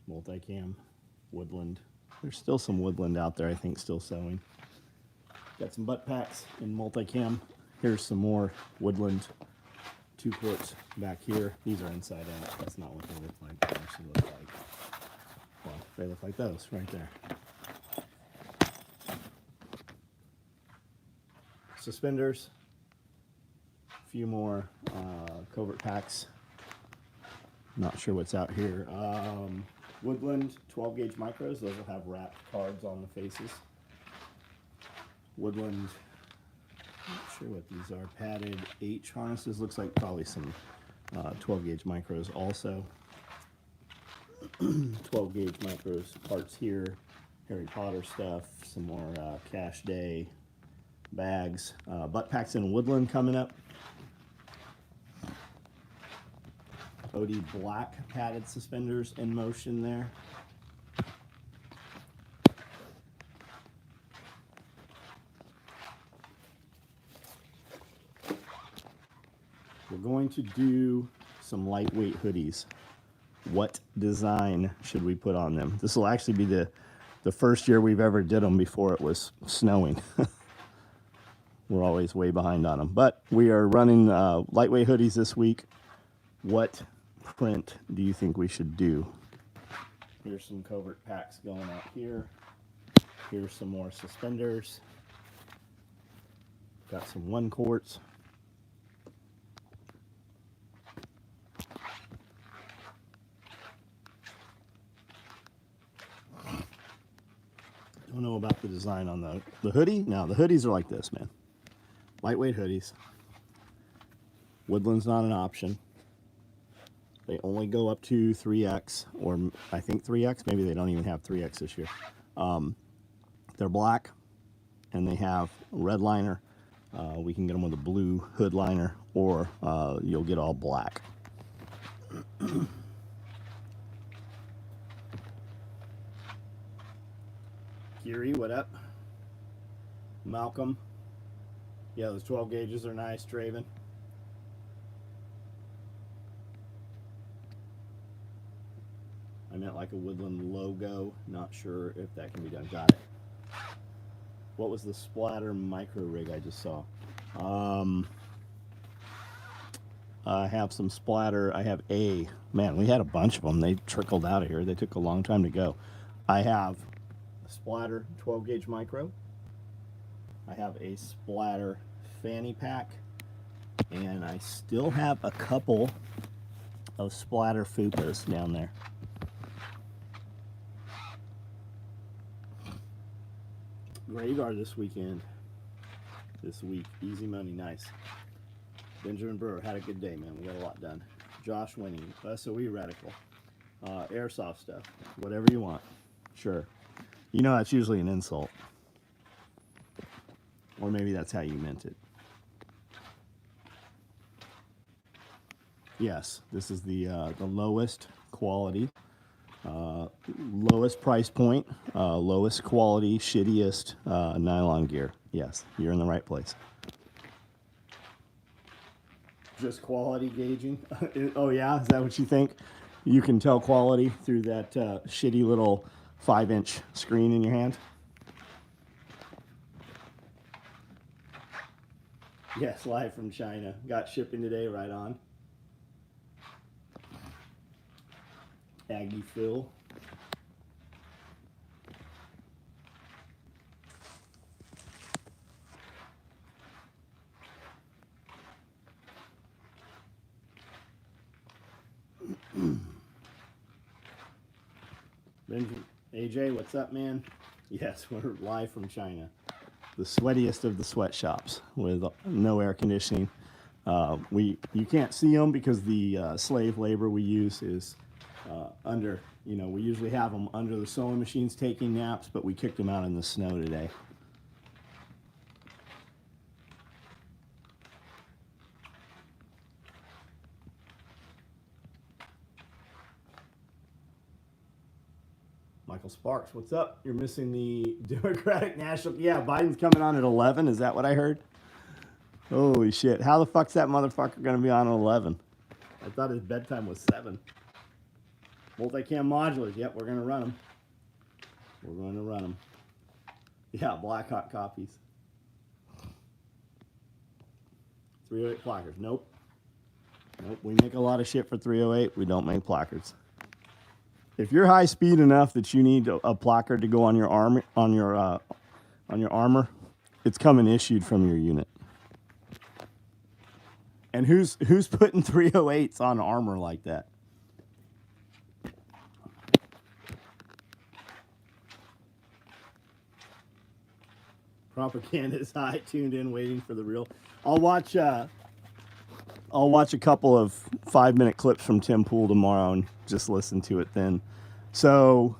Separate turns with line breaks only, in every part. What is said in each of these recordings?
multicam, Woodland. There's still some Woodland out there, I think, still sewing. Got some butt packs in multicam. Here's some more Woodland 2 quarts back here. These are inside out. That's not what they look like. They actually look like, well, they look like those right there. Suspenders. A few more covert packs. Not sure what's out here. Woodland 12 gauge micros. Those will have wrapped cards on the faces. Woodland, not sure what these are. Padded H harnesses. Looks like probably some 12 gauge micros also. 12 gauge micros parts here. Harry Potter stuff. Some more Cash Day bags. Butt packs in Woodland coming up. Hoodie black padded suspenders in motion there. We're going to do some lightweight hoodies. What design should we put on them? This will actually be the first year we've ever did them before it was snowing. We're always way behind on them. But we are running lightweight hoodies this week. What print do you think we should do? Here's some covert packs going out here. Here's some more suspenders. Got some 1 quarts. Don't know about the design on the hoodie. Now the hoodies are like this, man. Lightweight hoodies. Woodland's not an option. They only go up to 3X, or I think 3X. Maybe they don't even have 3X this year. They're black, and they have a red liner. We can get them with a blue hood liner, or you'll get all black. Kiri, what up? Malcolm. Yeah, those 12 gauges are nice, Draven. I meant like a Woodland logo. Not sure if that can be done. Got it. What was the splatter micro rig I just saw? I have some splatter. I have a, man, we had a bunch of them. They trickled out of here. They took a long time to go. I have a splatter 12 gauge micro. I have a splatter fanny pack. And I still have a couple of splatter fupas down there. Graveyard this weekend. This week. Easy money. Nice. Benjamin Brewer had a good day, man. We got a lot done. Josh winning. SOE radical. Airsoft stuff. Whatever you want. Sure. You know that's usually an insult. Or maybe that's how you meant it. Yes, this is the lowest quality. Lowest price point, lowest quality, shittiest nylon gear. Yes, you're in the right place. Just quality gauging. Oh yeah, is that what you think? You can tell quality through that shitty little 5-inch screen in your hand? Yes, live from China. Got shipping today, right on. Aggie Phil. Benjamin, AJ, what's up, man? Yes, we're live from China. The sweatiest of the sweatshops with no air conditioning. You can't see them because the slave labor we use is under, you know, we usually have them under the sewing machines taking naps, but we kicked them out in the snow today. Michael Sparks, what's up? You're missing the Democratic National. Yeah, Biden's coming on at 11. Is that what I heard? Holy shit. How the fuck's that motherfucker going to be on at 11? I thought his bedtime was 7. Multicam modulars. Yep, we're going to run them. We're going to run them. Yeah, Blackhawk copies. 308 placards. Nope. Nope. We make a lot of shit for 308. We don't make placards. If you're high speed enough that you need a placard to go on your armor, it's coming issued from your unit. And who's putting 308s on armor like that? Propaganda is high, tuned in, waiting for the real. I'll watch a couple of 5-minute clips from Tim Pool tomorrow and just listen to it then. So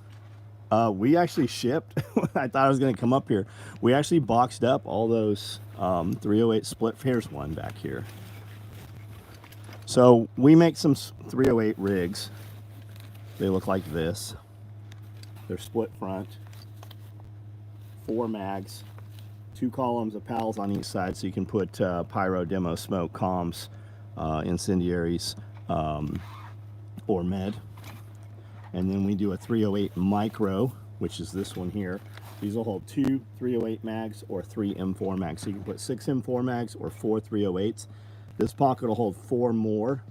we actually shipped. I thought I was going to come up here. We actually boxed up all those 308 split. Here's one back here. So we make some 308 rigs. They look like this. They're split front, 4 mags, 2 columns of pals on each side, so you can put pyro, demo, smoke, comms, incendiaries, or med. And then we do a 308 micro, which is this one here. These will hold 2 308 mags or 3 M4 mags. So you can put 6 M4 mags or 4 308s. This pocket will hold 4 more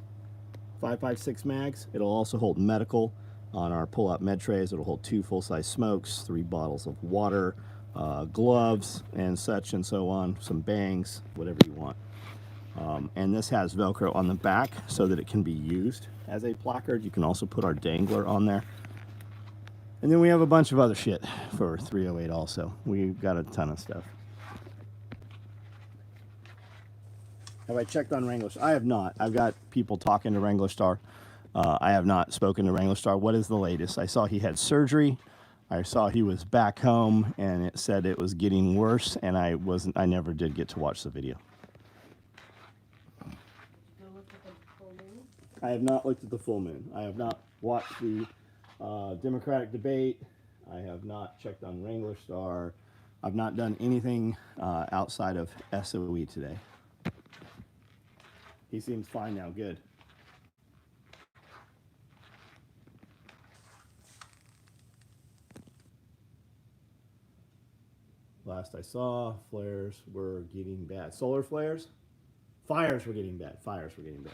5.56 mags. It'll also hold medical on our pull-out med trays. It'll hold 2 full-size smokes, 3 bottles of water, gloves, and such and so on, some bangs, whatever you want. And this has Velcro on the back so that it can be used as a placard. You can also put our dangler on there. And then we have a bunch of other shit for 308 also. We've got a ton of stuff. Have I checked on Wranglerstar? I have not. I've got people talking to Wranglerstar. I have not spoken to Wranglerstar. What is the latest? I saw he had surgery. I saw he was back home, and it said it was getting worse, and I never did get to watch the video. I have not looked at the full moon. I have not watched the Democratic debate. I have not checked on Wranglerstar. I've not done anything outside of SOE today. He seems fine now. Good. Last I saw, flares were getting bad. Solar flares? Fires were getting bad. Fires were getting bad.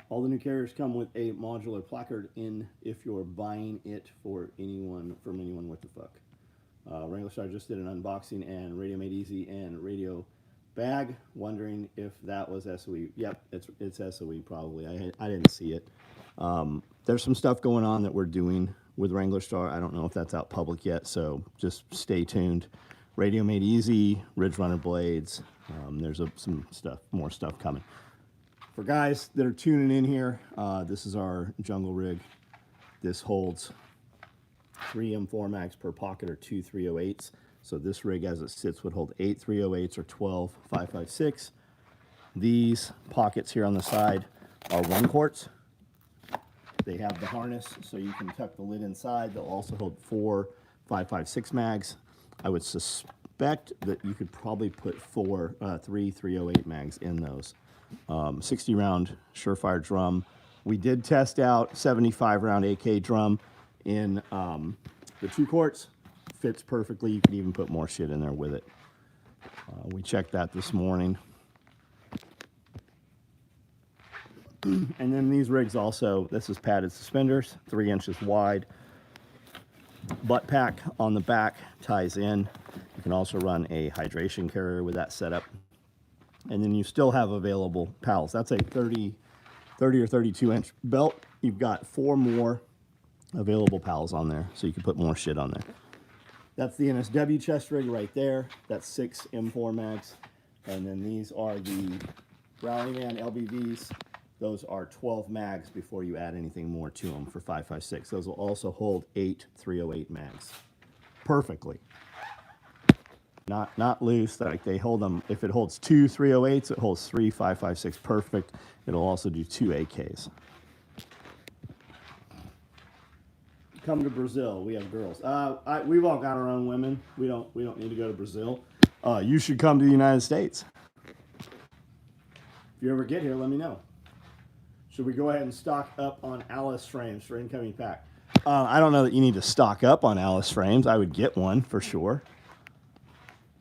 All the new carriers come with a modular placard in if you're buying it for anyone, from anyone, what the fuck. Wranglerstar just did an unboxing and Radio Made Easy and Radio Bag, wondering if that was SOE. Yep, it's SOE probably. I didn't see it. There's some stuff going on that we're doing with Wranglerstar. I don't know if that's out public yet, so just stay tuned. Radio Made Easy, Ridge Runner blades. There's some stuff, more stuff coming. For guys that are tuning in here, this is our jungle rig. This holds 3 M4 mags per pocket or 2 308s. So this rig as it sits would hold 8 308s or 12 5.56. These pockets here on the side are 1 quarts. They have the harness so you can tuck the lid inside. They'll also hold 4 5.56 mags. I would suspect that you could probably put 3 308 mags in those. 60 round Surefire drum. We did test out 75 round AK drum in the 2 quarts. Fits perfectly. You could even put more shit in there with it. We checked that this morning. And then these rigs also, this is padded suspenders, 3 inches wide. Butt pack on the back ties in. You can also run a hydration carrier with that setup. And then you still have available pals. That's a 30 or 32 inch belt. You've got 4 more available pals on there, so you can put more shit on there. That's the NSW chest rig right there. That's 6 M4 mags. And then these are the Rally Man LBVs. Those are 12 mags before you add anything more to them for 5.56. Those will also hold 8 308 mags perfectly. Not loose, like they hold them. If it holds 2 308s, it holds 3 5.56 perfect. It'll also do 2 AKs. Come to Brazil. We have girls. We've all got our own women. We don't need to go to Brazil. You should come to the United States. If you ever get here, let me know. Should we go ahead and stock up on Alice frames for incoming pack? I don't know that you need to stock up on Alice frames. I would get one for sure.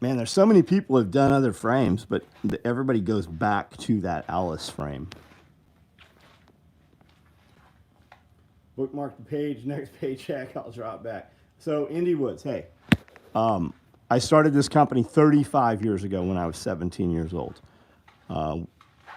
Man, there's so many people who have done other frames, but everybody goes back to that Alice frame. Bookmark the page, next paycheck, I'll drop back. So, Indie Woods, hey, I started this company 35 years ago when I was 17 years old.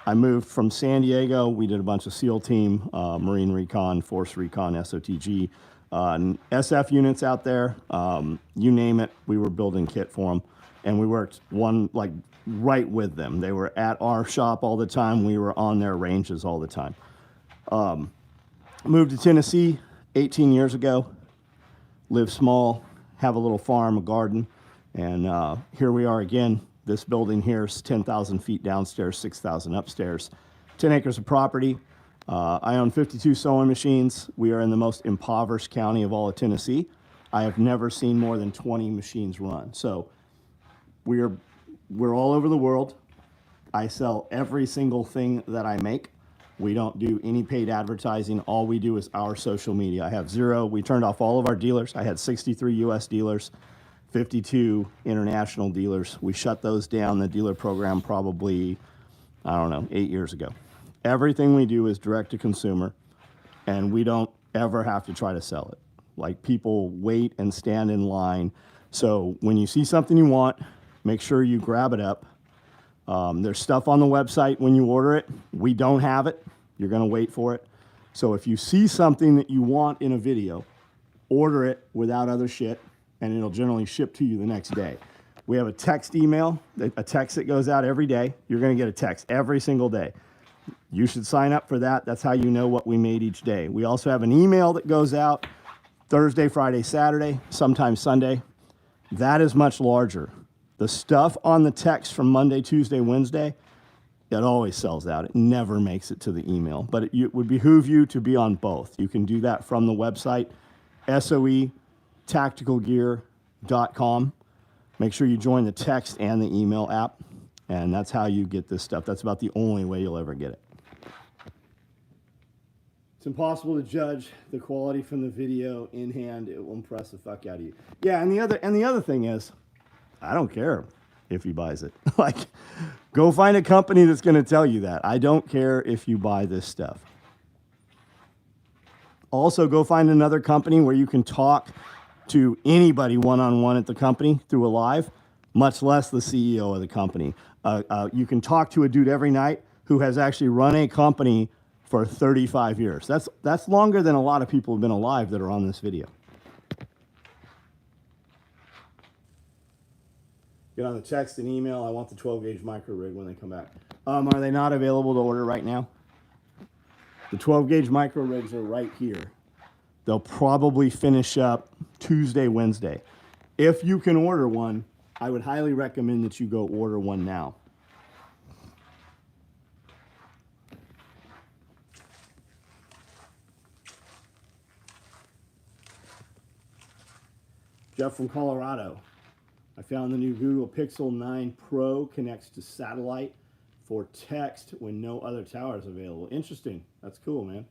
I moved from San Diego. We did a bunch of SEAL team, Marine Recon, Force Recon, SOTG, SF units out there. You name it, we were building kit for them. And we worked right with them. They were at our shop all the time. We were on their ranges all the time. Moved to Tennessee 18 years ago. Live small, have a little farm, a garden. And here we are again. This building here is 10,000 feet downstairs, 6,000 upstairs. 10 acres of property. I own 52 sewing machines. We are in the most impoverished county of all of Tennessee. I have never seen more than 20 machines run. So we're all over the world. I sell every single thing that I make. We don't do any paid advertising. All we do is our social media. I have zero. We turned off all of our dealers. I had 63 US dealers, 52 international dealers. We shut those down, the dealer program, probably, I don't know, 8 years ago. Everything we do is direct to consumer, and we don't ever have to try to sell it. Like, people wait and stand in line. So when you see something you want, make sure you grab it up. There's stuff on the website when you order it. We don't have it. You're going to wait for it. So if you see something that you want in a video, order it without other shit, and it'll generally ship to you the next day. We have a text email, a text that goes out every day. You're going to get a text every single day. You should sign up for that. That's how you know what we made each day. We also have an email that goes out Thursday, Friday, Saturday, sometimes Sunday. That is much larger. The stuff on the text from Monday, Tuesday, Wednesday, it always sells out. It never makes it to the email. But it would behoove you to be on both. You can do that from the website, SOE tacticalgear.com. Make sure you join the text and the email app, and that's how you get this stuff. That's about the only way you'll ever get it. It's impossible to judge the quality from the video in hand. It will impress the fuck out of you. Yeah, and the other thing is, I don't care if he buys it. Like, go find a company that's going to tell you that. I don't care if you buy this stuff. Also, go find another company where you can talk to anybody one-on-one at the company through a live, much less the CEO of the company. You can talk to a dude every night who has actually run a company for 35 years. That's longer than a lot of people have been alive that are on this video. Get on the text and email. I want the 12-gauge micro rig when they come back. Are they not available to order right now? The 12-gauge micro rigs are right here. They'll probably finish up Tuesday, Wednesday. If you can order one, I would highly recommend that you go order one now. Jeff from Colorado. I found the new Google Pixel 9 Pro connects to satellite for text when no other tower is available. Interesting. That's cool, man.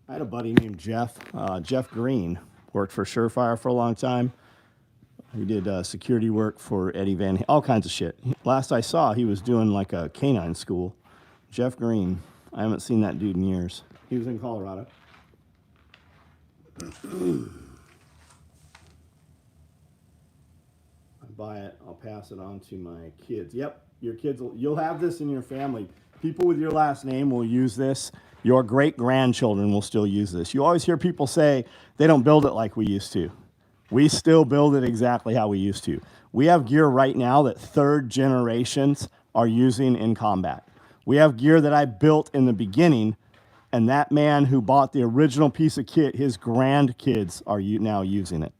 I had a buddy named Jeff. Jeff Green worked for Surefire for a long time. He did security work for Eddie Van, all kinds of shit. Last I saw, he was doing like a canine school. Jeff Green. I haven't seen that dude in years. He was in Colorado. Buy it, I'll pass it on to my kids. Yep, your kids you'll have this in your family. People with your last name will use this. Your great-grandchildren will still use this. You always hear people say they don't build it like we used to. We still build it exactly how we used to. We have gear right now that third generations are using in combat. We have gear that I built in the beginning, and that man who bought the original piece of kit, his grandkids are now using it.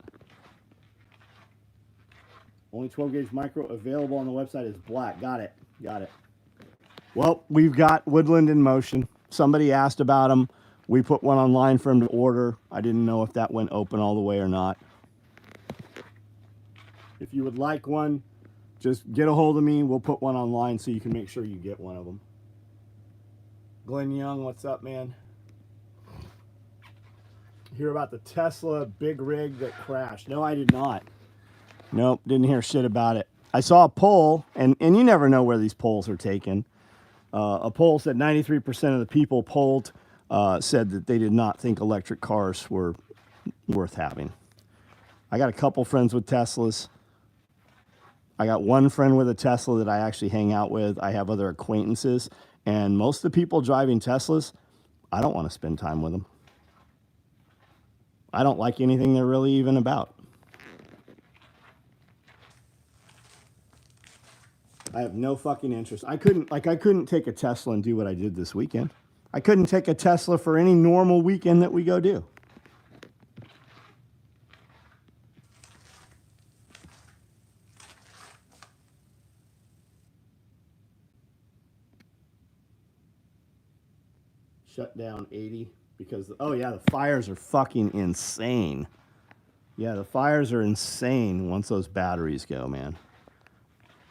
Only 12-gauge micro available on the website is black. Got it. Got it. Well, we've got Woodland in motion. Somebody asked about them. We put one online for him to order. I didn't know if that went open all the way or not. If you would like one, just get a hold of me. We'll put one online so you can make sure you get one of them. Glenn Young, what's up, man? Hear about the Tesla big rig that crashed? No, I did not. Nope, didn't hear shit about it. I saw a poll, and you never know where these polls are taken. A poll said 93% of the people polled said that they did not think electric cars were worth having. I got a couple friends with Teslas. I got one friend with a Tesla that I actually hang out with. I have other acquaintances. And most of the people driving Teslas, I don't want to spend time with them. I don't like anything they're really even about. I have no fucking interest. I couldn't take a Tesla and do what I did this weekend. I couldn't take a Tesla for any normal weekend that we go do. Shut down 80 because, oh yeah, the fires are fucking insane. Yeah, the fires are insane once those batteries go, man.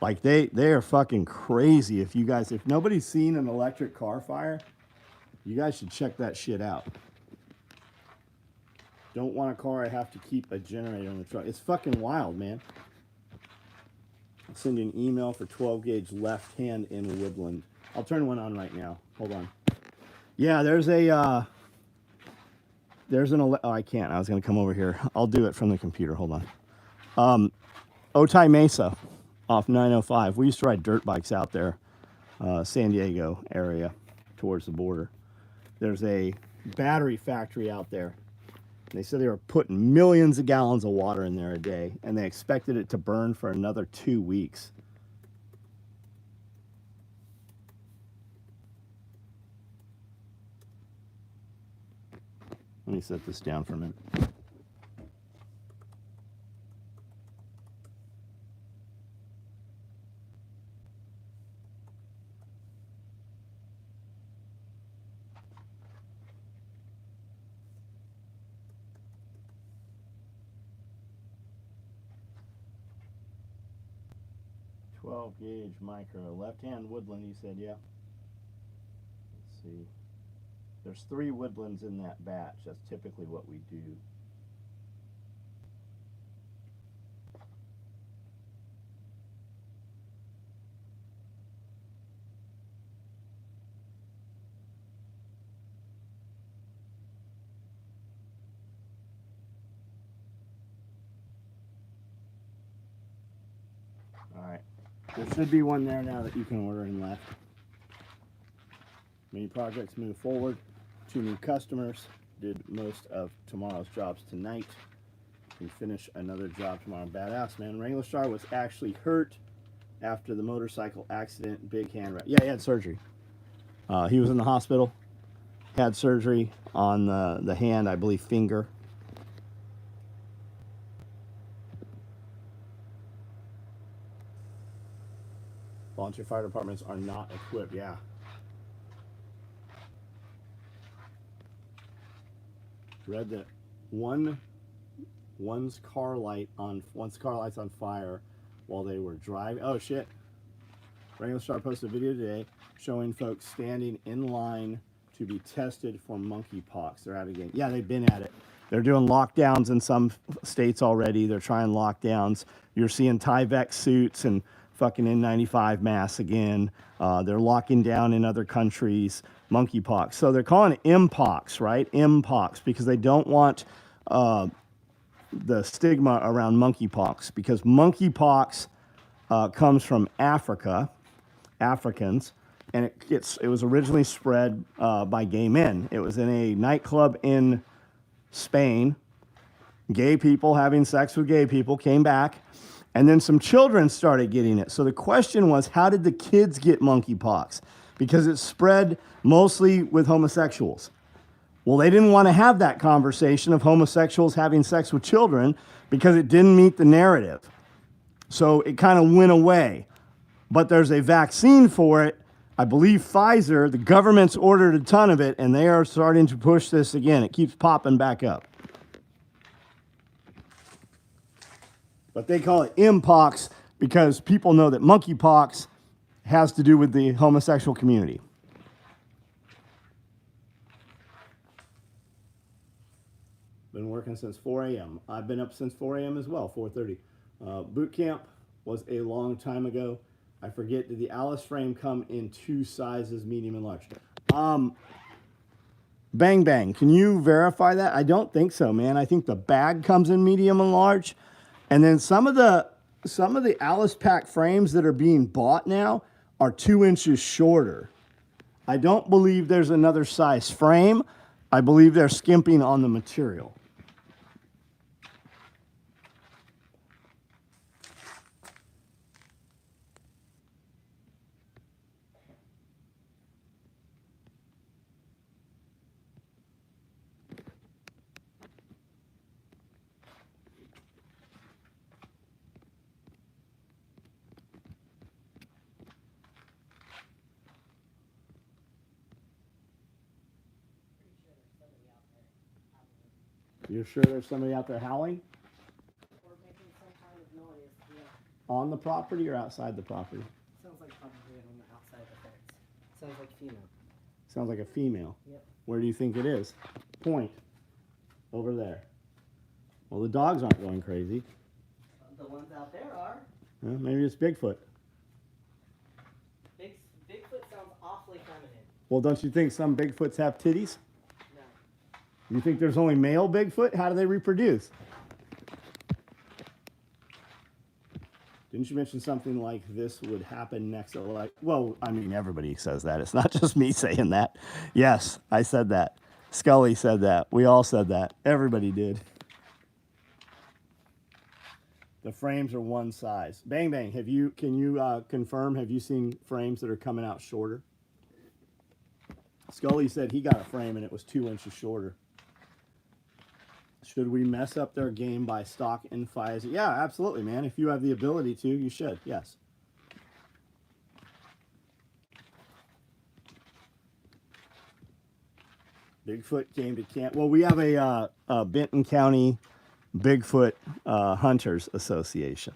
Like they are fucking crazy. If nobody's seen an electric car fire, you guys should check that shit out. Don't want a car I have to keep a generator in the truck. It's fucking wild, man. I'll send you an email for 12 gauge left hand in Woodland. I'll turn one on right now. Hold on. Yeah, oh, I can't. I was going to come over here. I'll do it from the computer. Hold on. Otay Mesa off 905. We used to ride dirt bikes out there, San Diego area towards the border. There's a battery factory out there. They said they were putting millions of gallons of water in there a day, and they expected it to burn for another 2 weeks. Let me set this down for a minute. Gauge micro. Left-hand Woodland, you said, yeah. Let's see. There's 3 Woodlands in that batch. That's typically what we do. All right. There should be one there now that you can order in left. Many projects move forward. 2 new customers. Did most of tomorrow's jobs tonight. Can finish another job tomorrow. Badass, man. Wranglerstar was actually hurt after the motorcycle accident. Big hand wrap. Yeah, he had surgery. He was in the hospital. Had surgery on the hand, I believe, finger. Volunteer fire departments are not equipped. Yeah. Read that one's car light's on fire while they were driving. Oh shit. Wranglerstar posted a video today showing folks standing in line to be tested for monkeypox. They're at it again. Yeah, they've been at it. They're doing lockdowns in some states already. They're trying lockdowns. You're seeing Tyvek suits and fucking N95 masks again. They're locking down in other countries. Monkeypox. So they're calling it Mpox, right? Mpox, because they don't want the stigma around monkeypox, because monkeypox comes from Africa, Africans, and it was originally spread by gay men. It was in a nightclub in Spain. Gay people having sex with gay people came back, and then some children started getting it. So the question was, how did the kids get monkeypox? Because it spread mostly with homosexuals. Well, they didn't want to have that conversation of homosexuals having sex with children because it didn't meet the narrative. So it kind of went away. But there's a vaccine for it. I believe Pfizer, the government's ordered a ton of it, and they are starting to push this again. It keeps popping back up. But they call it Mpox because people know that monkeypox has to do with the homosexual community. Been working since 4 a.m. I've been up since 4 a.m. as well, 4:30. Boot camp was a long time ago. I forget, did the Alice frame come in 2 sizes, medium and large? Bang Bang, can you verify that? I don't think so, man. I think the bag comes in medium and large. And then some of the Alice pack frames that are being bought now are 2 inches shorter. I don't believe there's another size frame. I believe they're skimping on the material. You're sure there's somebody out there howling?
Or making some kind of noise, yeah.
On the property or outside the property?
Sounds like probably on the outside of the fence. Sounds like female.
Sounds like a female.
Yep.
Where do you think it is? Point. Over there. Well, the dogs aren't going crazy.
The ones out there are.
Well, maybe it's Bigfoot.
Bigfoot sounds awfully feminine.
Well, don't you think some Bigfoots have titties?
No.
You think there's only male Bigfoot? How do they reproduce? Didn't you mention something like this would happen next? Like, well, I mean, everybody says that. It's not just me saying that. Yes, I said that. Scully said that. We all said that. Everybody did. The frames are 1 size. Bang Bang, can you confirm, have you seen frames that are coming out shorter? Scully said he got a frame and it was 2 inches shorter. Should we mess up their game by stock in FIs? Yeah, absolutely, man. If you have the ability to, you should, yes. Bigfoot came to camp. Well, we have a Benton County Bigfoot Hunters Association.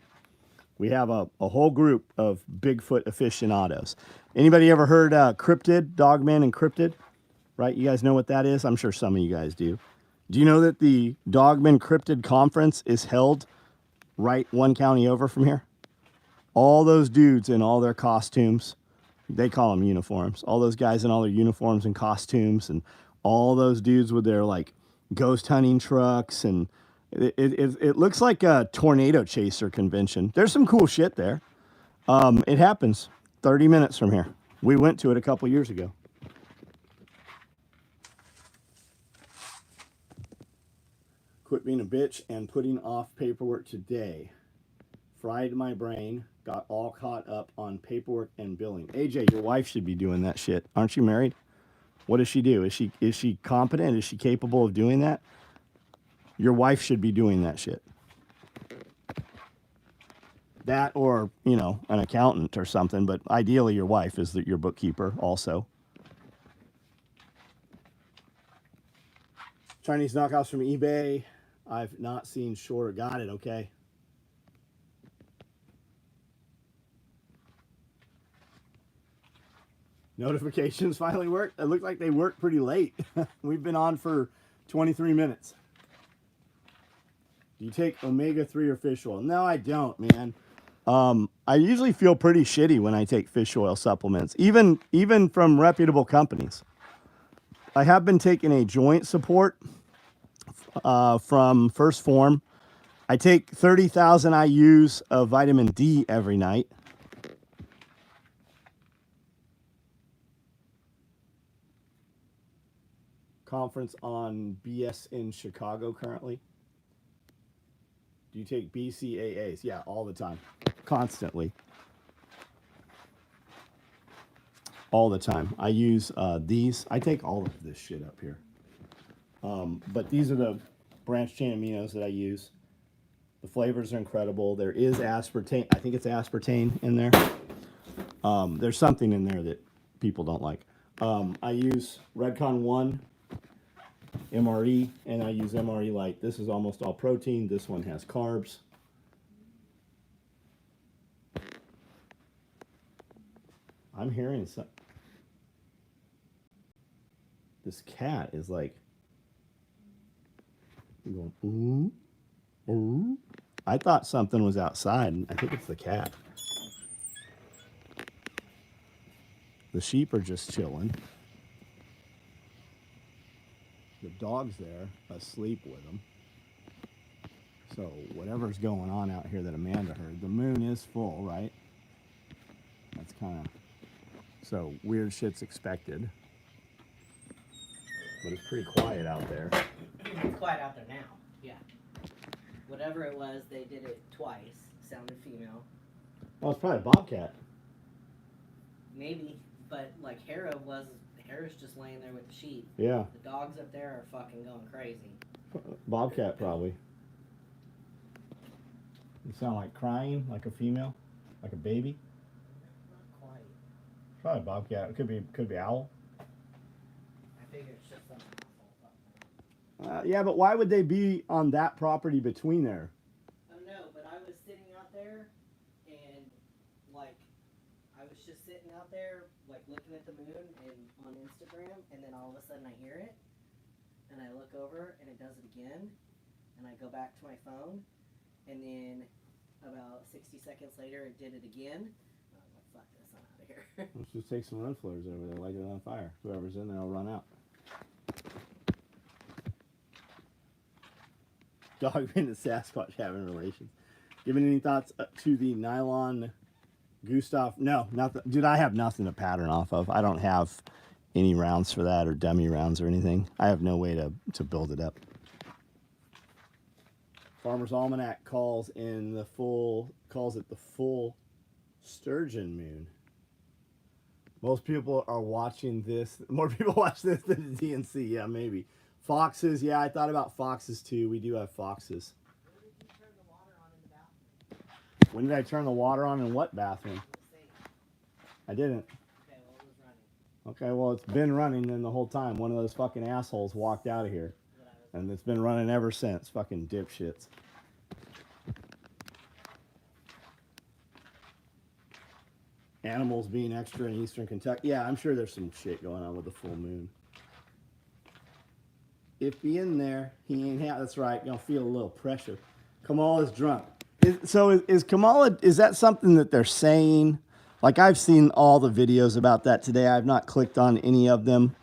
We have a whole group of Bigfoot aficionados. Anybody ever heard Cryptid, Dogman and Cryptid? Right? You guys know what that is? I'm sure some of you guys do. Do you know that the Dogman Cryptid Conference is held right 1 county over from here? All those dudes in all their costumes, they call them uniforms. All those guys in all their uniforms and costumes, and all those dudes with their like ghost hunting trucks, and it looks like a tornado chaser convention. There's some cool shit there. It happens 30 minutes from here. We went to it a couple years ago. Quit being a bitch and putting off paperwork today. Fried my brain, got all caught up on paperwork and billing. AJ, your wife should be doing that shit. Aren't you married? What does she do? Is she competent? Is she capable of doing that? Your wife should be doing that shit. That or, you know, an accountant or something, but ideally your wife is your bookkeeper also. Chinese knockouts from eBay. I've not seen shorter. Got it, okay. Notifications finally worked. It looked like they worked pretty late. We've been on for 23 minutes. Do you take omega-3 or fish oil? No, I don't, man. I usually feel pretty shitty when I take fish oil supplements, even from reputable companies. I have been taking a joint support from First Form. I take 30,000 IUs of vitamin D every night. Conference on BS in Chicago currently. Do you take BCAAs? Yeah, all the time. Constantly. All the time. I use these. I take all of this shit up here. But these are the branch chain aminos that I use. The flavors are incredible. There is aspartame. I think it's aspartame in there. There's something in there that people don't like. I use Redcon 1 MRE, and I use MRE Light. This is almost all protein. This one has carbs. I'm hearing some. This cat is like Going, ooh, ooh. I thought something was outside. I think it's the cat. The sheep are just chilling. The dog's there, asleep with them. So whatever's going on out here that Amanda heard, the moon is full, right? That's kind of, so weird shit's expected. But it's pretty quiet out there.
It's quiet out there now. Yeah. Whatever it was, they did it twice. Sounded female.
Well, it's probably a bobcat.
Maybe, but like Hera's just laying there with the sheep.
Yeah.
The dogs up there are fucking going crazy.
Bobcat probably. You sound like crying, like a female, like a baby.
Not quite.
Probably bobcat. It could be owl.
I figure it's just something awful up there.
Yeah, but why would they be on that property between there?
I don't know, but I was sitting out there, and like, I was just sitting out there, like looking at the moon and on Instagram, and then all of a sudden I hear it, and I look over, and it does it again, and I go back to my phone, and then about 60 seconds later it did it again. And I was like, fuck this, I'm out of here.
Let's just take some run flares over there, light it on fire. Whoever's in there will run out. Dog and the Sasquatch having relations. Giving any thoughts to the nylon Gustav? No, nothing. Dude, I have nothing to pattern off of. I don't have any rounds for that or dummy rounds or anything. I have no way to build it up. Farmer's Almanac calls it the full sturgeon moon. Most people are watching this. More people watch this than the DNC. Yeah, maybe. Foxes. Yeah, I thought about foxes too. We do have foxes.
When did you turn the water on in the bathroom?
When did I turn the water on in what bathroom? I didn't.
Okay, well, it was running.
Okay, well, it's been running then the whole time. One of those fucking assholes walked out of here. And it's been running ever since. Fucking dipshits. Animals being extra in eastern Kentucky. Yeah, I'm sure there's some shit going on with the full moon. If he in there, he ain't that's right. You'll feel a little pressure. Kamala's drunk. Is Kamala, is that something that they're saying? Like, I've seen all the videos about that today. I've not clicked on any of them.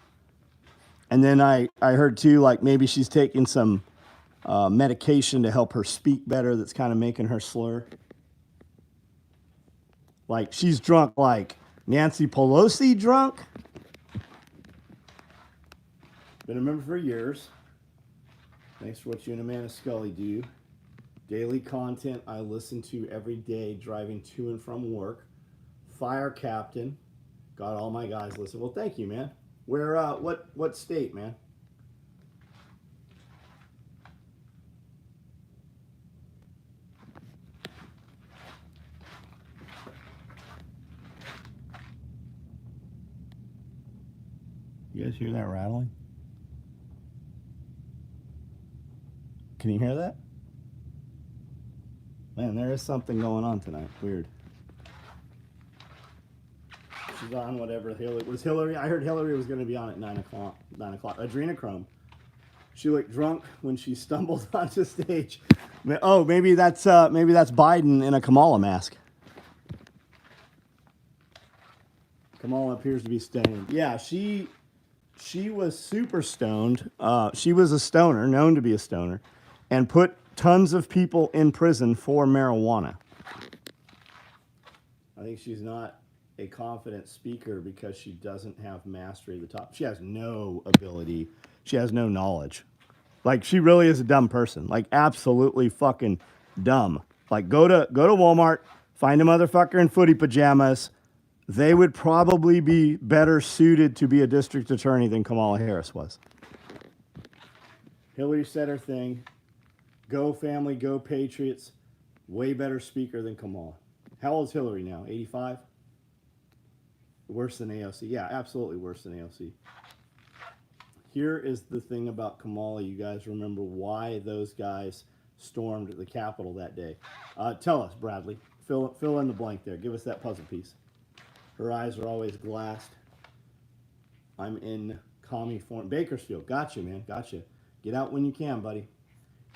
And then I heard too, like maybe she's taking some medication to help her speak better that's kind of making her slur. Like she's drunk like Nancy Pelosi drunk. Been a member for years. Thanks for what you and Amanda Scully do. Daily content I listen to every day driving to and from work. Fire captain. Got all my guys listen. Well, thank you, man. Where, what state, man? You guys hear that rattling? Can you hear that? Man, there is something going on tonight. Weird. She's on whatever. Was Hillary? I heard Hillary was going to be on at 9 o'clock. 9 o'clock. Adrenochrome. She looked drunk when she stumbled onto stage. Oh, maybe that's Biden in a Kamala mask. Kamala appears to be stoned. Yeah, she was super stoned. She was a stoner, known to be a stoner, and put tons of people in prison for marijuana. I think she's not a confident speaker because she doesn't have mastery of the top. She has no ability. She has no knowledge. Like, she really is a dumb person. Like, absolutely fucking dumb. Like, go to Walmart, find a motherfucker in footy pajamas. They would probably be better suited to be a district attorney than Kamala Harris was. Hillary said her thing. Go family, go Patriots. Way better speaker than Kamala. How old is Hillary now? 85? Worse than AOC. Yeah, absolutely worse than AOC. Here is the thing about Kamala. You guys remember why those guys stormed the Capitol that day. Tell us, Bradley. Fill in the blank there. Give us that puzzle piece. Her eyes are always glassed. I'm in commie form. Bakersfield. Gotcha, man. Gotcha. Get out when you can, buddy.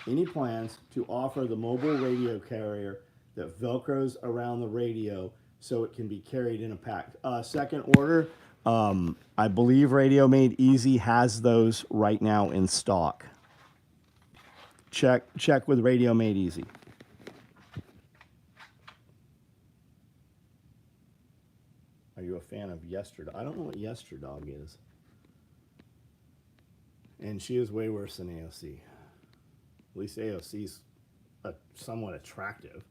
any plans to offer the mobile radio carrier that velcros around the radio so it can be carried in a pack. Second order, I believe Radio Made Easy has those right now in stock. Check with Radio Made Easy. Are you a fan of Yesterdog? I don't know what Yesterdog is. And she is way worse than AOC. At least AOC's somewhat attractive.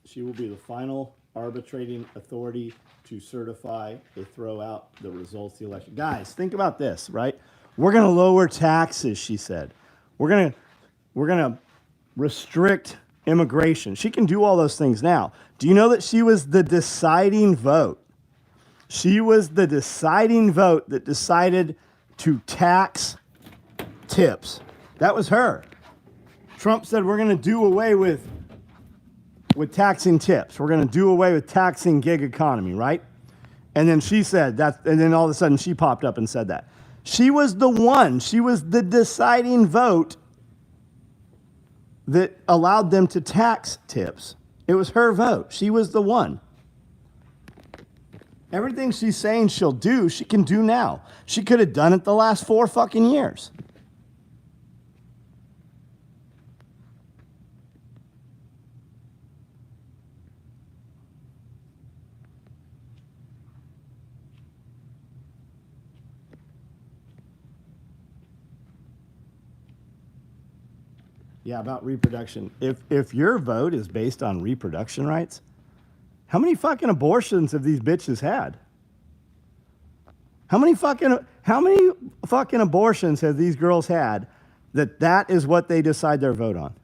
She will be the final arbitrating authority to certify or throw out the results of the election. Guys, think about this, right? We're going to lower taxes, she said. We're going to restrict immigration. She can do all those things now. Do you know that she was the deciding vote? She was the deciding vote that decided to tax tips. That was her. Trump said we're going to do away with taxing tips. We're going to do away with taxing gig economy, right? And then she said that, and then all of a sudden she popped up and said that. She was the one. She was the deciding vote that allowed them to tax tips. It was her vote. She was the one. Everything she's saying she'll do, she can do now. She could have done it the last 4 fucking years. Yeah, about reproduction. If your vote is based on reproduction rights, how many fucking abortions have these bitches had? How many fucking abortions have these girls had that is what they decide their vote on?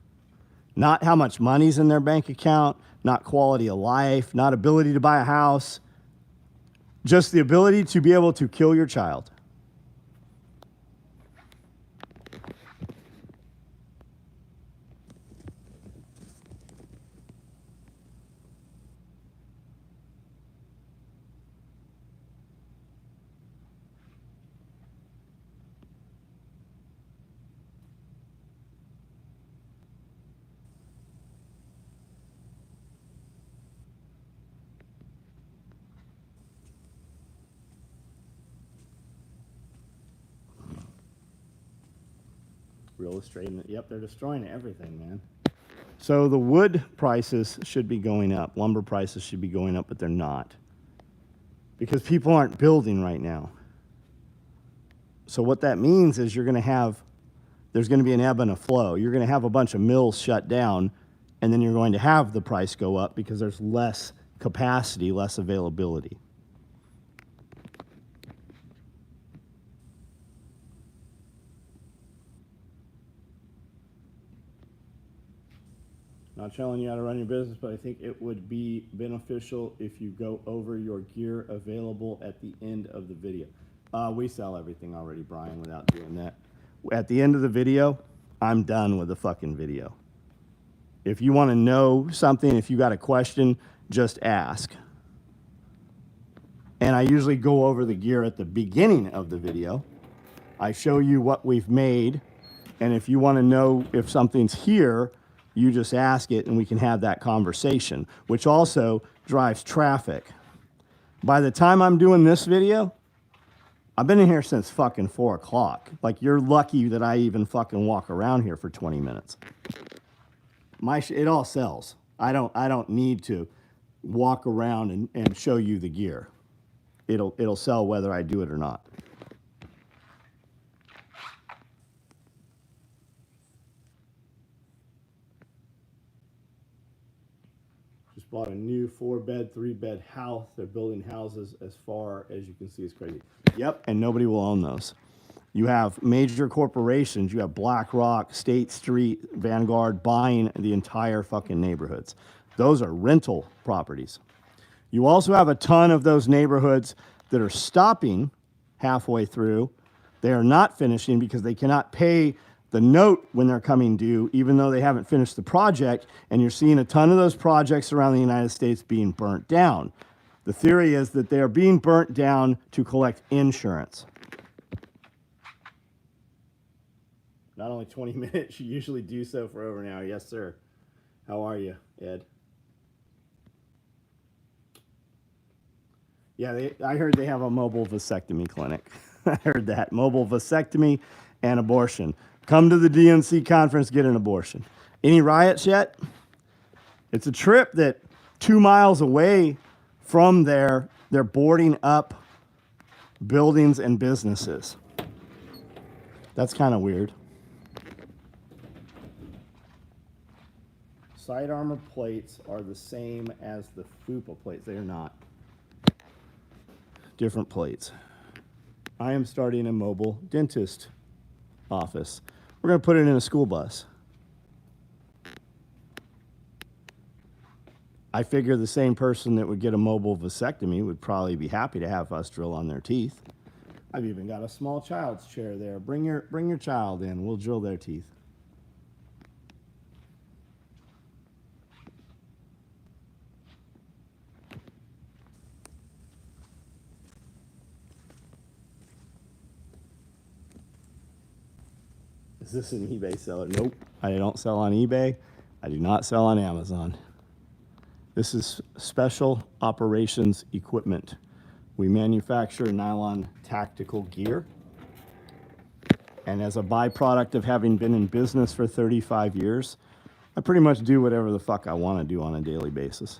Not how much money's in their bank account, not quality of life, not ability to buy a house, just the ability to be able to kill your child. Real estate, yep, they're destroying everything, man. So the wood prices should be going up. Lumber prices should be going up, but they're not. Because people aren't building right now. So what that means is there's going to be an ebb and a flow. You're going to have a bunch of mills shut down, and then you're going to have the price go up because there's less capacity, less availability. Not telling you how to run your business, but I think it would be beneficial if you go over your gear available at the end of the video. We sell everything already, Brian, without doing that. At the end of the video, I'm done with the fucking video. If you want to know something, if you got a question, just ask. And I usually go over the gear at the beginning of the video. I show you what we've made, and if you want to know if something's here, you just ask it and we can have that conversation, which also drives traffic. By the time I'm doing this video, I've been in here since fucking 4 o'clock. Like, you're lucky that I even fucking walk around here for 20 minutes. It all sells. I don't need to walk around and show you the gear. It'll sell whether I do it or not. Bought a new 4-bed, 3-bed house. They're building houses as far as you can see. It's crazy. Yep, and nobody will own those. You have major corporations. You have BlackRock, State Street, Vanguard buying the entire fucking neighborhoods. Those are rental properties. You also have a ton of those neighborhoods that are stopping halfway through. They are not finishing because they cannot pay the note when they're coming due, even though they haven't finished the project, and you're seeing a ton of those projects around the United States being burnt down. The theory is that they are being burnt down to collect insurance. Not only 20 minutes, you usually do so for over an hour. Yes, sir. How are you, Ed? Yeah, I heard they have a mobile vasectomy clinic. I heard that. Mobile vasectomy and abortion. Come to the DNC conference, get an abortion. Any riots yet? It's a trip that 2 miles away from there, they're boarding up buildings and businesses. That's kind of weird. Side armor plates are the same as the FUPA plates. They are not. Different plates. I am starting a mobile dentist office. We're going to put it in a school bus. I figure the same person that would get a mobile vasectomy would probably be happy to have us drill on their teeth. I've even got a small child's chair there. Bring your child in. We'll drill their teeth. Is this an eBay seller? Nope. I don't sell on eBay. I do not sell on Amazon. This is special operations equipment. We manufacture nylon tactical gear. And as a byproduct of having been in business for 35 years, I pretty much do whatever the fuck I want to do on a daily basis.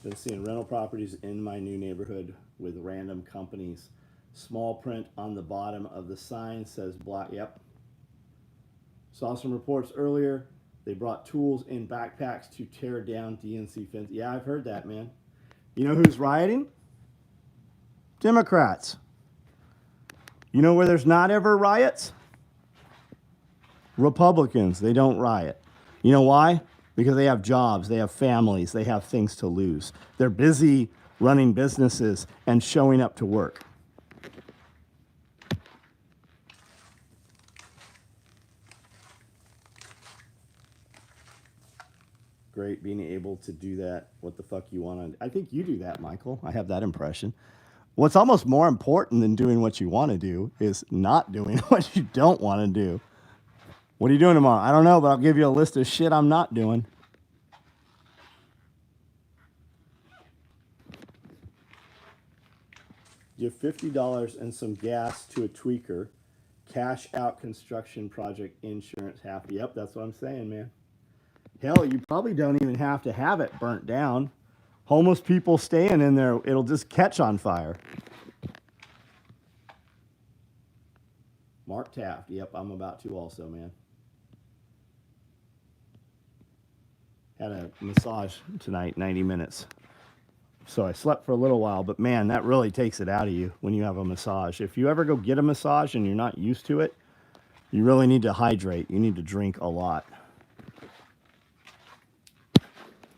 Been seeing rental properties in my new neighborhood with random companies. Small print on the bottom of the sign says black. Yep. Saw some reports earlier. They brought tools in backpacks to tear down DNC fence. Yeah, I've heard that, man. You know who's rioting? Democrats. You know where there's not ever riots? Republicans. They don't riot. You know why? Because they have jobs, they have families, they have things to lose. They're busy running businesses and showing up to work. Great being able to do that. What the fuck you want to... I think you do that, Michael. I have that impression. What's almost more important than doing what you want to do is not doing what you don't want to do. What are you doing tomorrow? I don't know, but I'll give you a list of shit I'm not doing. Give $50 and some gas to a tweaker. Cash out construction project insurance half. Yep, that's what I'm saying, man. Hell, you probably don't even have to have it burnt down. Homeless people staying in there, it'll just catch on fire. Mark Taft. Yep, I'm about to also, man. Had a massage tonight, 90 minutes. So I slept for a little while, but man, that really takes it out of you when you have a massage. If you ever go get a massage and you're not used to it, you really need to hydrate. You need to drink a lot.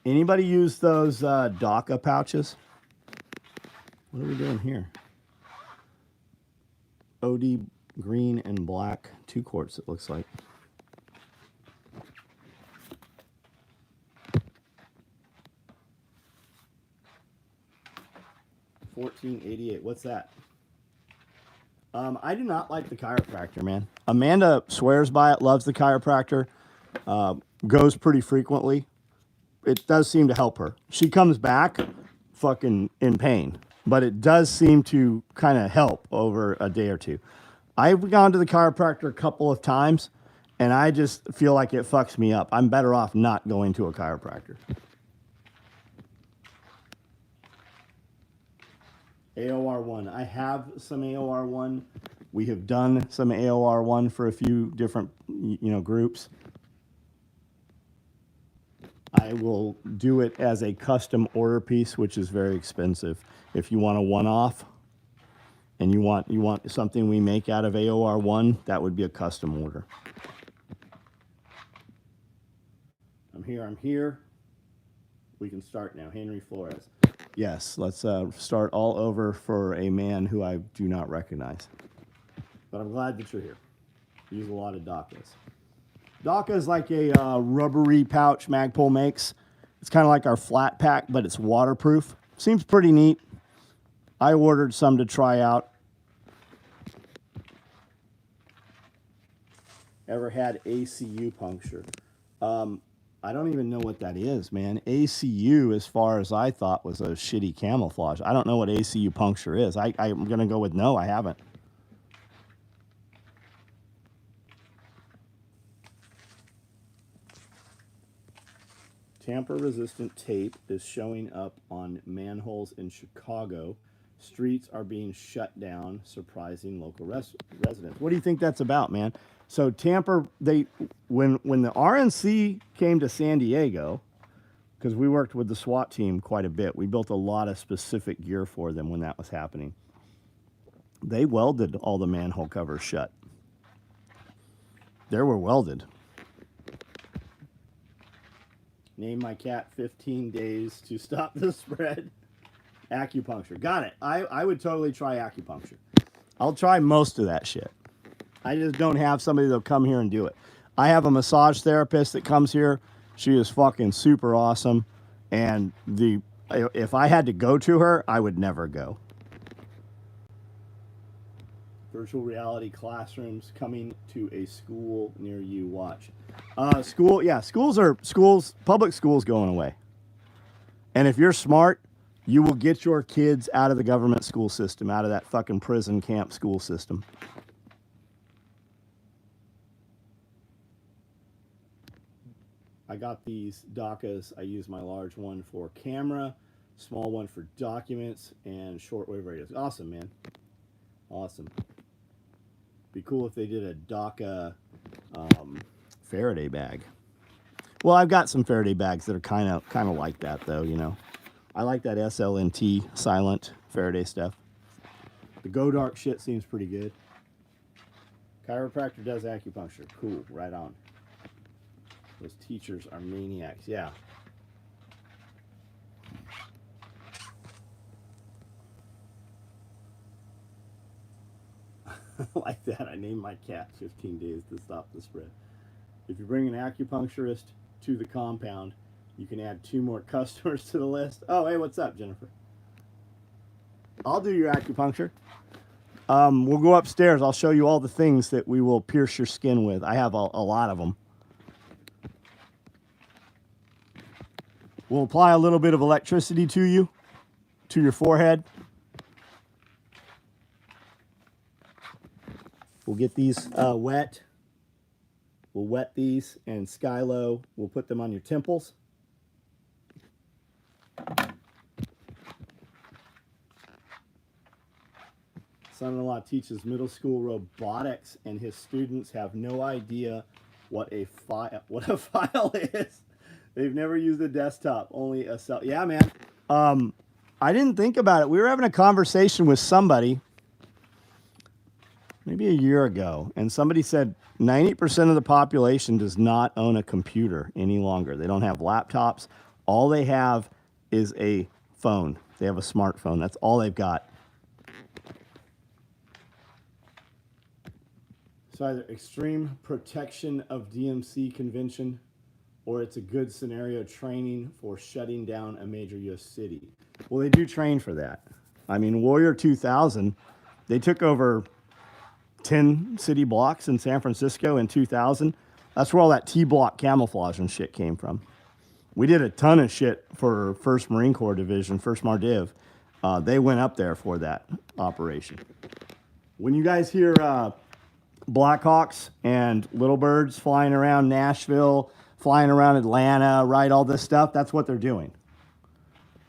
Anybody use those DACA pouches? What are we doing here? OD green and black, 2 quarts it looks like. $14.88. What's that? I do not like the chiropractor, man. Amanda swears by it, loves the chiropractor, goes pretty frequently. It does seem to help her. She comes back fucking in pain, but it does seem to kind of help over a day or two. I've gone to the chiropractor a couple of times, and I just feel like it fucks me up. I'm better off not going to a chiropractor. AOR1. I have some AOR1. We have done some AOR1 for a few different, groups. I will do it as a custom order piece, which is very expensive. If you want a one-off and you want something we make out of AOR1, that would be a custom order. I'm here. We can start now. Henry Flores. Yes, let's start all over for a man who I do not recognize. But I'm glad that you're here. You use a lot of DACAs. DACA is like a rubbery pouch Magpul makes. It's kind of like our flat pack, but it's waterproof. Seems pretty neat. I ordered some to try out. Ever had ACU puncture? I don't even know what that is, man. ACU, as far as I thought, was a shitty camouflage. I don't know what ACU puncture is. I'm going to go with no, I haven't. Tamper-resistant tape is showing up on manholes in Chicago. Streets are being shut down, surprising local residents. What do you think that's about, man? So tamper, when the RNC came to San Diego, because we worked with the SWAT team quite a bit, we built a lot of specific gear for them when that was happening. They welded all the manhole covers shut. They were welded. Name my cat 15 days to stop the spread. Acupuncture. Got it. I would totally try acupuncture. I'll try most of that shit. I just don't have somebody that'll come here and do it. I have a massage therapist that comes here. She is fucking super awesome. And if I had to go to her, I would never go. Virtual reality classrooms coming to a school near you. Watch. Public schools going away. And if you're smart, you will get your kids out of the government school system, out of that fucking prison camp school system. I got these DACAs. I use my large one for camera, small one for documents, and shortwave radios. Awesome, man. Awesome. Be cool if they did a DACA Faraday bag. Well, I've got some Faraday bags that are kind of like that, though. You know, I like that SLNT silent Faraday stuff. The Go Dark shit seems pretty good. Chiropractor does acupuncture. Cool, right on. Those teachers are maniacs. Yeah. Like that. I named my cat 15 days to stop the spread. If you bring an acupuncturist to the compound, you can add 2 more customers to the list. Oh, hey, what's up, Jennifer? I'll do your acupuncture. We'll go upstairs. I'll show you all the things that we will pierce your skin with. I have a lot of them. We'll apply a little bit of electricity to you, to your forehead. We'll get these wet. We'll wet these and sky low. We'll put them on your temples. Son-in-law teaches middle school robotics, and his students have no idea what a file is. They've never used a desktop, only a cell. Yeah, man. I didn't think about it. We were having a conversation with somebody maybe a year ago, and somebody said 90% of the population does not own a computer any longer. They don't have laptops. All they have is a phone. They have a smartphone. That's all they've got. It's either extreme protection of DMC convention, or it's a good scenario training for shutting down a major U.S. city. Well, they do train for that. I mean, Warrior 2000, they took over 10 city blocks in San Francisco in 2000. That's where all that T-block camouflage and shit came from. We did a ton of shit for 1st Marine Corps Division, 1st MARDIV. They went up there for that operation. When you guys hear Blackhawks and Little Birds flying around Nashville, flying around Atlanta, right, all this stuff, that's what they're doing.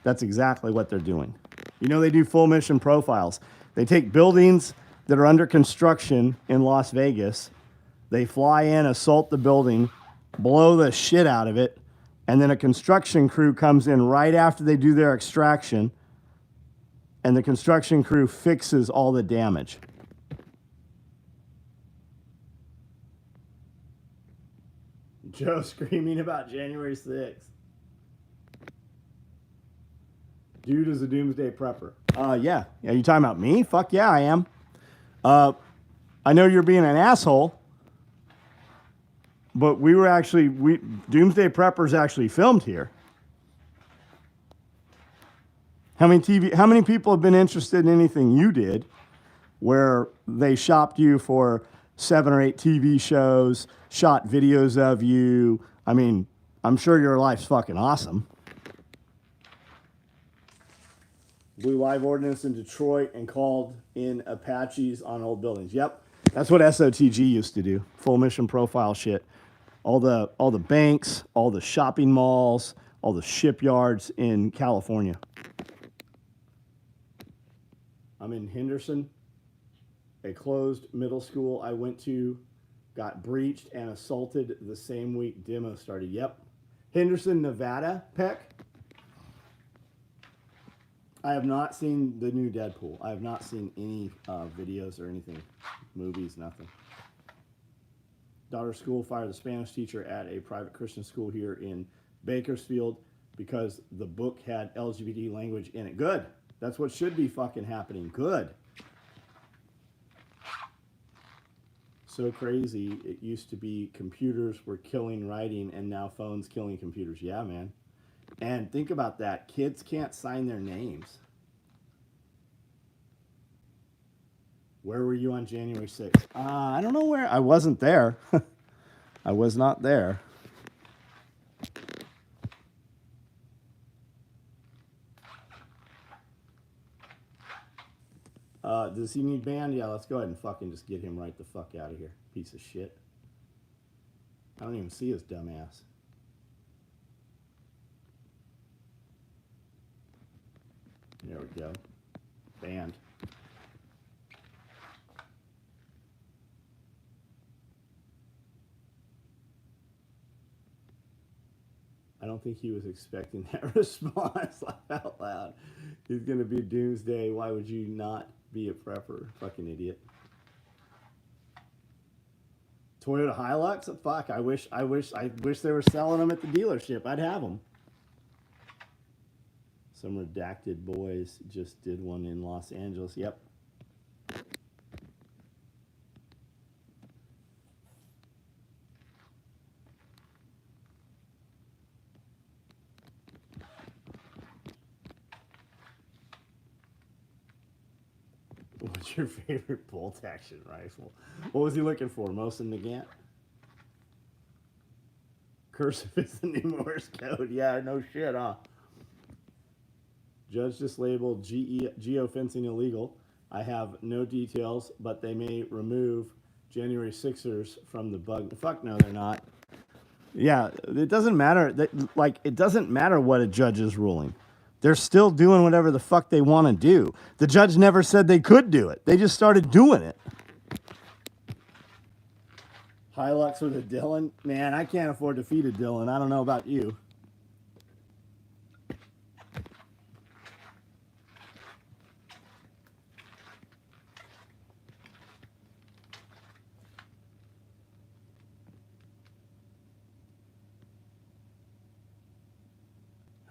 That's exactly what they're doing. You know, they do full mission profiles. They take buildings that are under construction in Las Vegas. They fly in, assault the building, blow the shit out of it, and then a construction crew comes in right after they do their extraction, and the construction crew fixes all the damage. Joe screaming about January 6th. Dude is a doomsday prepper. Yeah. Are you talking about me? Fuck yeah, I am. I know you're being an asshole. But we were actually Doomsday Preppers actually filmed here. How many people have been interested in anything you did where they shopped you for 7 or 8 TV shows, shot videos of you? I mean, I'm sure your life's fucking awesome. Blew live ordnance in Detroit and called in Apaches on old buildings. Yep. That's what SOTG used to do. Full mission profile shit. All the banks, all the shopping malls, all the shipyards in California. I'm in Henderson. A closed middle school I went to got breached and assaulted the same week demo started. Yep. Henderson, Nevada, Peck. I have not seen the new Deadpool. I have not seen any videos or anything. Movies, nothing. Daughter's school fired the Spanish teacher at a private Christian school here in Bakersfield because the book had LGBT language in it. Good. That's what should be fucking happening. Good. So crazy. It used to be computers were killing writing and now phones killing computers. Yeah, man. And think about that. Kids can't sign their names. Where were you on January 6th? I don't know where. I wasn't there. I was not there. Does he need banned? Yeah, let's go ahead and fucking just get him right the fuck out of here. Piece of shit. I don't even see his dumb ass. There we go. Banned. I don't think he was expecting that response. Laugh out loud. He's going to be Doomsday. Why would you not be a prepper? Fucking idiot. Toyota Hilux? Fuck, I wish they were selling them at the dealership. I'd have them. Some redacted boys just did one in Los Angeles. Yep. What's your favorite bolt action rifle? What was he looking for? Mosin Nagant? Cursive is the new Morse code. Yeah, no shit, huh? Judge just labeled geofencing illegal. I have no details, but they may remove January 6ers from the bug. Fuck no, they're not. Yeah, it doesn't matter. It doesn't matter what a judge is ruling. They're still doing whatever the fuck they want to do. The judge never said they could do it. They just started doing it. Hilux with a Dylan? Man, I can't afford to feed a Dylan. I don't know about you.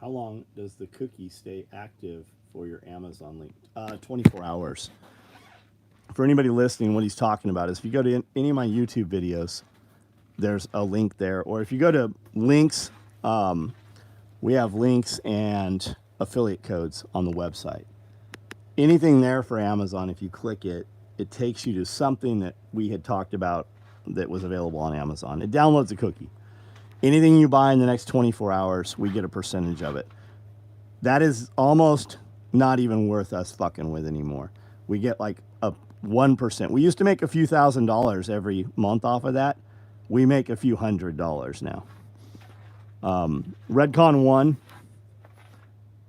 How long does the cookie stay active for your Amazon link? 24 hours. For anybody listening, what he's talking about is if you go to any of my YouTube videos, there's a link there. Or if you go to links, we have links and affiliate codes on the website. Anything there for Amazon, if you click it, it takes you to something that we had talked about that was available on Amazon. It downloads a cookie. Anything you buy in the next 24 hours, we get a percentage of it. That is almost not even worth us fucking with anymore. We get like a 1%. We used to make a few $1,000s every month off of that. We make a few $100s now. Redcon 1,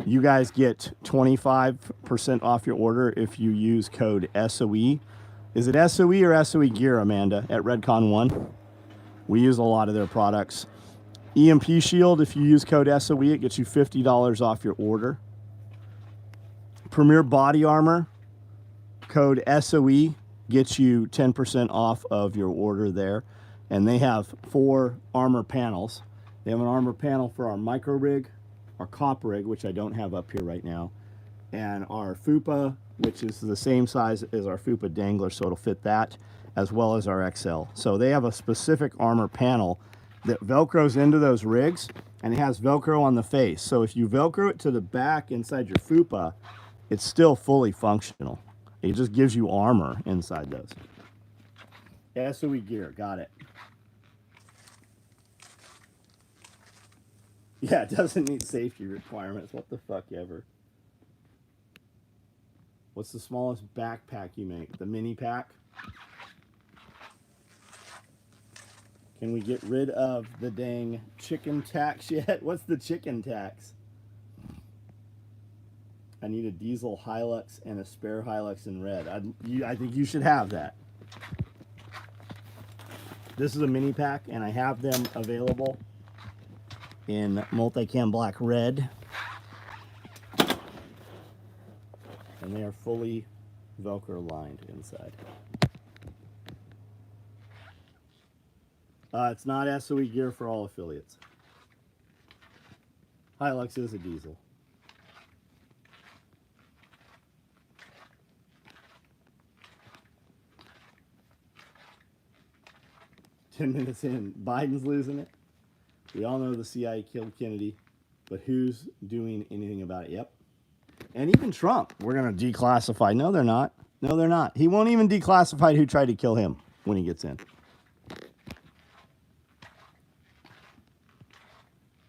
you guys get 25% off your order if you use code SOE. Is it SOE or SOE Gear, Amanda, at Redcon 1? We use a lot of their products. EMP Shield, if you use code SOE, it gets you $50 off your order. Premier Body Armor, code SOE, gets you 10% off of your order there. And they have 4 armor panels. They have an armor panel for our micro rig, our cop rig, which I don't have up here right now, and our FUPA, which is the same size as our FUPA dangler, so it'll fit that. as well as our XL. So they have a specific armor panel that Velcros into those rigs, and it has Velcro on the face. So if you Velcro it to the back inside your fupa, it's still fully functional. It just gives you armor inside those. SOE gear, got it. Yeah, it doesn't meet safety requirements. What the fuck ever. What's the smallest backpack you make? The mini pack? Can we get rid of the dang chicken tax yet? What's the chicken tax? I need a diesel Hilux and a spare Hilux in red. I think you should have that. This is a mini pack, and I have them available in multicam black red. And they are fully Velcro lined inside. It's not SOE gear for all affiliates. Hilux is a diesel. Ten minutes in, Biden's losing it. We all know the CIA killed Kennedy, but who's doing anything about it? Yep. And even Trump, we're going to declassify. No, they're not. No, they're not. He won't even declassify who tried to kill him when he gets in.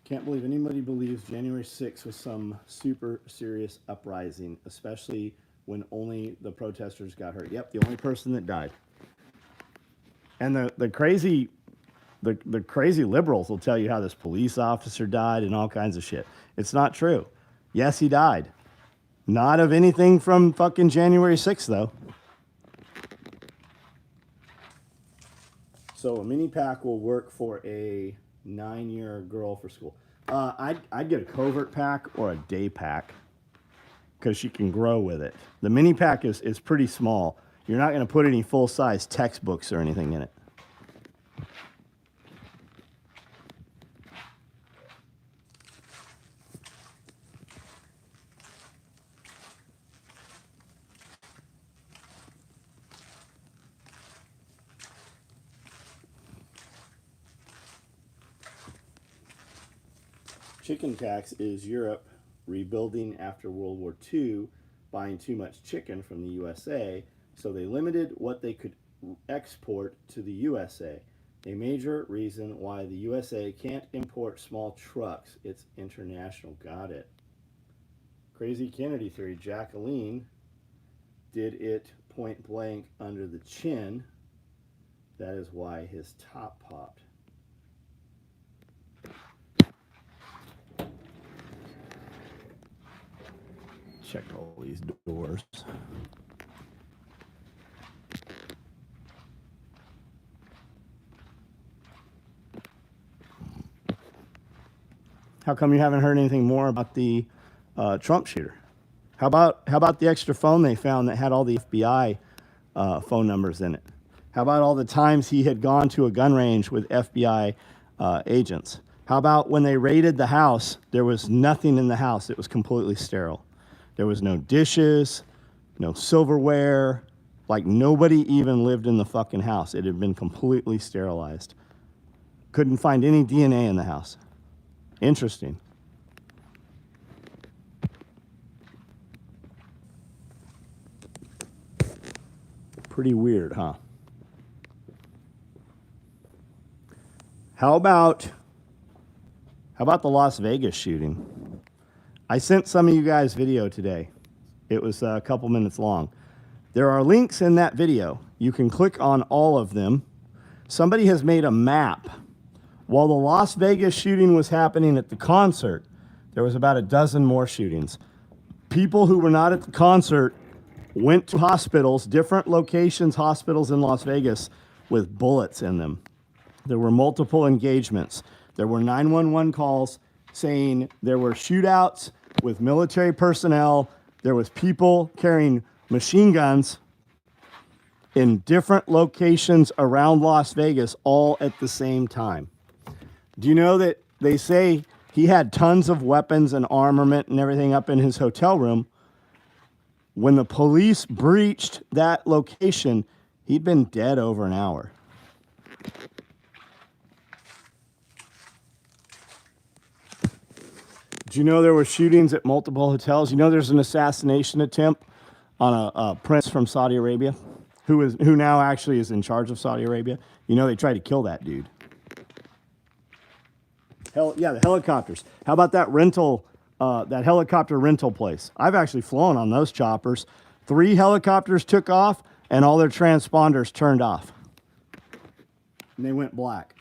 Can't believe anybody believes January 6th was some super serious uprising, especially when only the protesters got hurt. Yep, the only person that died. And the crazy liberals will tell you how this police officer died and all kinds of shit. It's not true. Yes, he died. Not of anything from fucking January 6th, though. So a mini pack will work for a 9-year girl for school. I'd get a covert pack or a day pack because she can grow with it. The mini pack is pretty small. You're not going to put any full-size textbooks or anything in it. Chicken tax is Europe rebuilding after World War II, buying too much chicken from the USA, so they limited what they could export to the USA. A major reason why the USA can't import small trucks. It's international. Got it. Crazy Kennedy theory. Jacqueline did it point blank under the chin. That is why his top popped. Check all these doors. How come you haven't heard anything more about the Trump shooter? How about the extra phone they found that had all the FBI phone numbers in it? How about all the times he had gone to a gun range with FBI agents? How about when they raided the house, there was nothing in the house. It was completely sterile. There was no dishes, no silverware. Like nobody even lived in the fucking house. It had been completely sterilized. Couldn't find any DNA in the house. Interesting. Pretty weird, huh? How about the Las Vegas shooting? I sent some of you guys video today. It was a couple minutes long. There are links in that video. You can click on all of them. Somebody has made a map. While the Las Vegas shooting was happening at the concert, there was about a dozen more shootings. People who were not at the concert went to hospitals, different locations, hospitals in Las Vegas, with bullets in them. There were multiple engagements. There were 911 calls saying there were shootouts with military personnel. There was people carrying machine guns in different locations around Las Vegas all at the same time. Do you know that they say he had tons of weapons and armament and everything up in his hotel room? When the police breached that location, He'd been dead over an hour. Do you know there were shootings at multiple hotels? You know there's an assassination attempt on a prince from Saudi Arabia who now actually is in charge of Saudi Arabia. You know they tried to kill that dude. The helicopters. How about that that helicopter rental place? I've actually flown on those choppers. 3 helicopters took off and all their transponders turned off. And they went black.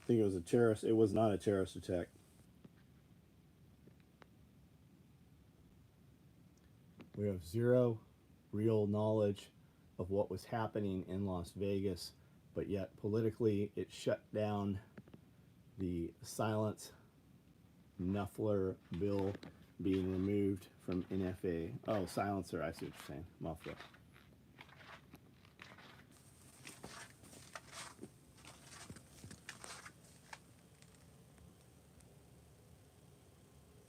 I think it was a terrorist. It was not a terrorist attack. We have zero real knowledge of what was happening in Las Vegas, but yet politically it shut down the Silence Muffler bill being removed from NFA. Oh, silencer, I see what you're saying. Muffler.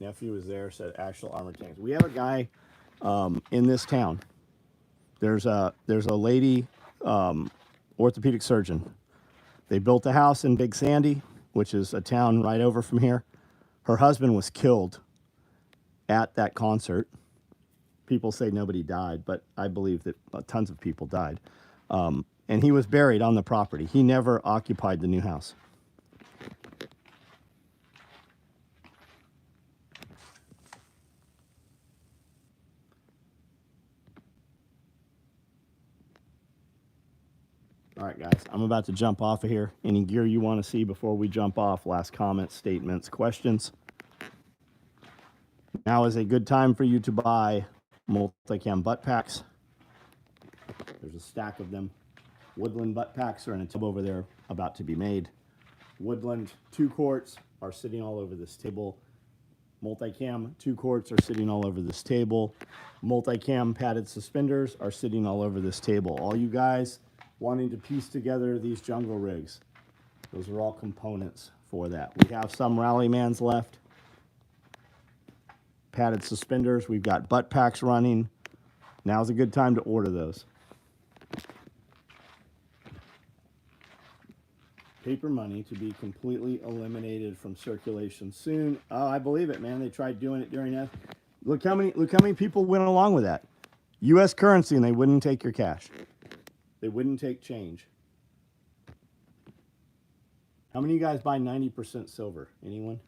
Nephew was there, said actual armored tanks. We have a guy in this town. There's a lady, orthopedic surgeon. They built a house in Big Sandy, which is a town right over from here. Her husband was killed at that concert. People say nobody died, but I believe that tons of people died. And he was buried on the property. He never occupied the new house. All right, guys, I'm about to jump off of here. Any gear you want to see before we jump off? Last comments, statements, questions? Now is a good time for you to buy multicam butt packs. There's a stack of them. Woodland butt packs are in a tub over there about to be made. Woodland 2 quarts are sitting all over this table. Multicam 2 quarts are sitting all over this table. Multicam padded suspenders are sitting all over this table. All you guys wanting to piece together these jungle rigs, those are all components for that. We have some Rallymans left. Padded suspenders. We've got butt packs running. Now's a good time to order those. Paper money to be completely eliminated from circulation soon. Oh, I believe it, man. They tried doing it during that. Look how many people went along with that. U.S. currency, and they wouldn't take your cash. They wouldn't take change. How many of you guys buy 90% silver? Anyone?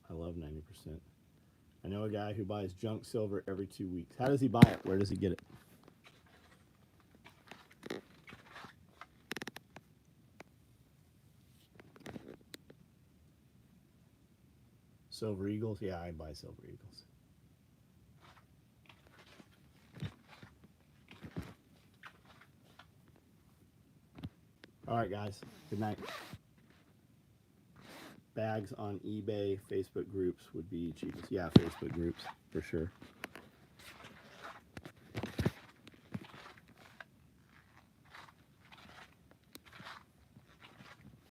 I love 90%. I know a guy who buys junk silver every 2 weeks. How does he buy it? Where does he get it? Silver Eagles? Yeah, I buy Silver Eagles. All right, guys. Good night. Bags on eBay, Facebook groups would be cheapest. Yeah, Facebook groups, for sure.